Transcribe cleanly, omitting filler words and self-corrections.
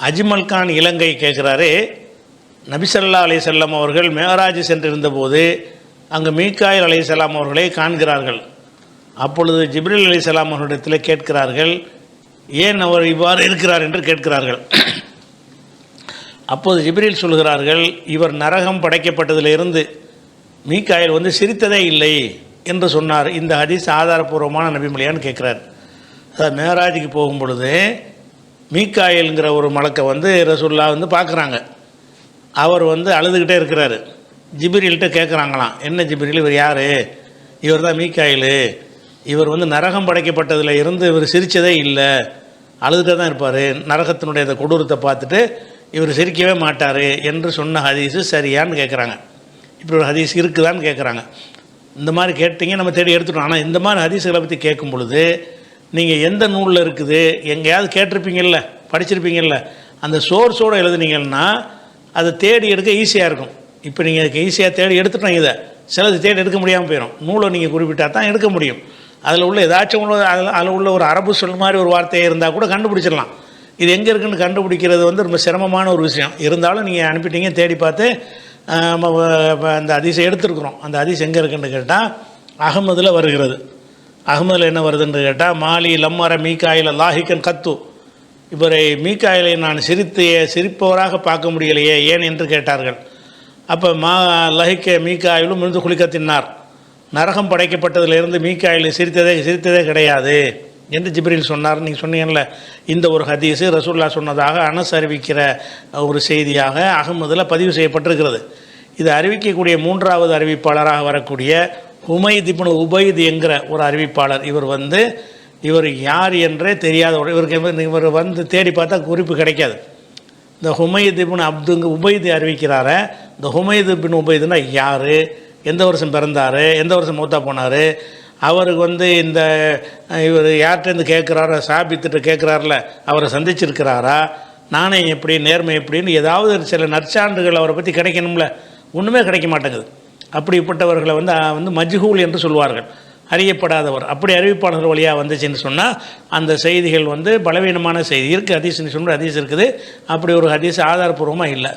அஜ்மல் கான் இலங்கை கேட்குறாரு, நபி ஸல்லல்லாஹு அலைஹி வஸல்லம் அவர்கள் மேராஜ் சென்றிருந்தபோது அங்கு மீகாயில் அலைஹிஸ்ஸலாம் அவர்களை காண்கிறார்கள். அப்பொழுது ஜிப்ரீல் அலைஹிஸ்ஸலாம் அவர்களிடத்தில் கேட்கிறார்கள், ஏன் அவர் இவ்வாறு இருக்கிறார் என்று கேட்கிறார்கள். அப்போது ஜிப்ரீல் சொல்கிறார்கள், இவர் நரகம் படைக்கப்பட்டதிலிருந்து மீகாயில் சிரித்ததே இல்லை என்று சொன்னார். இந்த ஹதீஸ் ஆதாரபூர்வமான நபிமொழியான்னு கேட்குறார். அதாவது மேராஜுக்கு போகும் பொழுது மீகாயில்ங்கிற ஒரு மலக்கை ரசூல்லா பார்க்குறாங்க. அவர் அழுதுகிட்டே இருக்கிறாரு. ஜிப்ரீல்கிட்ட கேட்குறாங்களாம், என்ன ஜிப்ரீல், இவர் யார்? இவர் தான் மீகாயில். இவர் நரகம் படைக்கப்பட்டதில் இருந்து இவர் சிரித்ததே இல்லை, அழுதுகிட்டே தான் இருப்பார். நரகத்தினுடைய அந்த கொடூரத்தை பார்த்துட்டு இவர் சிரிக்கவே மாட்டார் என்று சொன்ன ஹதீஸு சரியான்னு கேட்குறாங்க. இப்படி ஒரு ஹதீஸ் இருக்குதான்னு கேட்குறாங்க. இந்த மாதிரி கேட்டீங்க, நம்ம தேடி எடுத்துட்டோம். ஆனால் இந்த மாதிரி ஹதீஸுகளை பற்றி கேட்கும் பொழுது நீங்கள் எந்த நூலில் இருக்குது, எங்கேயாவது கேட்டிருப்பீங்கள்ல, படிச்சிருப்பீங்கள்ல, அந்த சோர்ஸோடு எழுதுனீங்கன்னா அதை தேடி எடுக்க ஈஸியாக இருக்கும். இப்போ நீங்கள் ஈஸியாக தேடி எடுத்துட்டோம். இதை சிலது தேடி எடுக்க முடியாமல் போயிடும். நூலை நீங்கள் குறிப்பிட்டால் தான் எடுக்க முடியும். அதில் உள்ள ஏதாச்சும் அதில் உள்ள ஒரு அரபு சொல் மாதிரி ஒரு வார்த்தையாக இருந்தால் கூட கண்டுபிடிச்சிடலாம். இது எங்கே இருக்குன்னு கண்டுபிடிக்கிறது ரொம்ப சிரமமான ஒரு விஷயம். இருந்தாலும் நீங்கள் அனுப்பிட்டீங்க, தேடி பார்த்து அந்த ஹதீஸை எடுத்துருக்குறோம். அந்த ஹதீஸ் எங்கே இருக்குன்னு கேட்டால் அகமதில் வருகிறது. அகமதில் என்ன வருதுன்னு கேட்டால், மாலி லம்மர மீகாயில் லாஹிகன் கத்து, இவரை மீகாயிலை நான் சிரிப்பவராக பார்க்க முடியலையே, ஏன் என்று கேட்டார்கள். அப்போ லஹிக்க மீகாயிலும் இருந்து குளிக்கத்தினார், நரகம் படைக்கப்பட்டதிலிருந்து மீகாயில் சிரித்ததே கிடையாது என்று ஜிப்ரீல் சொன்னார். நீங்கள் சொன்னீங்கல்ல, இந்த ஒரு ஹதீஸு ரசூலுல்லாஹ் சொன்னதாக அனஸ் அறிவிக்கிற ஒரு செய்தியாக அகமதில் பதிவு செய்யப்பட்டிருக்கிறது. இது அறிவிக்கக்கூடிய மூன்றாவது அறிவிப்பாளராக வரக்கூடிய ஹுமைத் இப்னு உபைத் என்கிற ஒரு அறிவிப்பாளர். இவர் யார் என்றே தெரியாத இவர் தேடி பார்த்தா குறிப்பு கிடைக்காது. இந்த ஹுமைத் இப்னு உபைத் அறிவிக்கிறார. இந்த ஹுமைத் இப்னு உபைதுனா யார், எந்த வருஷம் பிறந்தார், எந்த வருஷம் மூத்தா போனார், அவருக்கு இந்த இவர் யார்கிட்டேருந்து கேட்குறாரோ, சாபித்துட்டு கேட்குறாருல, அவரை சந்திச்சிருக்கிறாரா, நாணயம் எப்படி, நேர்மை எப்படின்னு ஏதாவது சில நற்சான்றுகள் அவரை பற்றி கிடைக்கணும்ல, ஒன்றுமே கிடைக்க மாட்டேங்குது. அப்படிப்பட்டவர்களை மஜ்ஹூல் என்று சொல்வார்கள், அறியப்படாதவர். அப்படி அறிவிப்பாளர்கள் வழியாக வந்துச்சுன்னு சொன்னால் அந்த செய்திகள் பலவீனமான செய்தி இருக்குது. ஹதீஸ்ன்னு சொல்கிற ஹதீஸ் இருக்குது, அப்படி ஒரு ஹதீஸ் ஆதாரப்பூர்வமாக இல்லை.